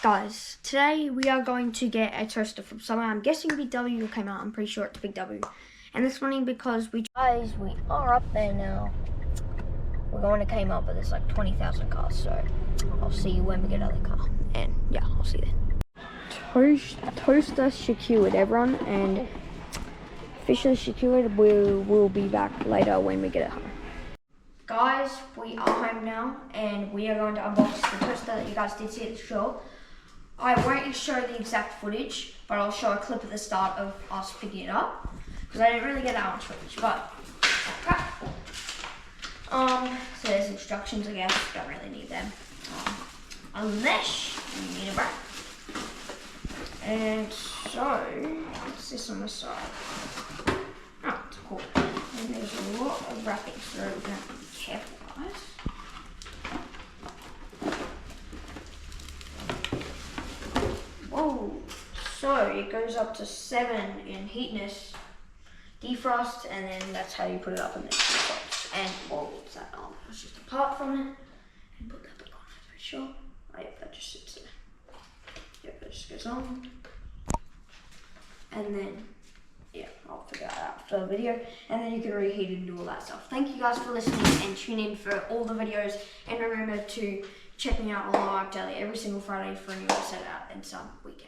Guys, today we are going to get a toaster from somewhere. I'm guessing Big W or Kmart. I'm pretty sure it's Big W. And this morning because we are up there now. We're going to Kmart, but there's like 20,000 cars, so I'll see you when we get out of the car. And yeah, I'll see you then. Toaster secured, everyone, and officially secured. We'll be back later when we get it home. Guys, we are home now, and we are going to unbox the toaster that you guys did see at the show. I won't show the exact footage, but I'll show a clip at the start of us picking it up, because I didn't really get that much footage, but okay. So there's instructions, I guess. Don't really need them, unless you need a break. And so, what's this on the side? Oh, it's cool. And there's a lot of wrapping, so we're going to have to be careful, guys. Whoa, so it goes up to 7 in heatness, defrost, and then that's how you put it up in the defrost. And whoa, what's that? Oh, it's just a part from it. And put that back on, I'm pretty sure. Oh, yep, that just sits there. Yep, that just goes on. And then, yeah, I'll figure that out after the video. And then you can reheat it and do all that stuff. Thank you guys for listening, and tune in for all the videos. And remember to check me out on Live Daily every single Friday for a new episode out and some weekend.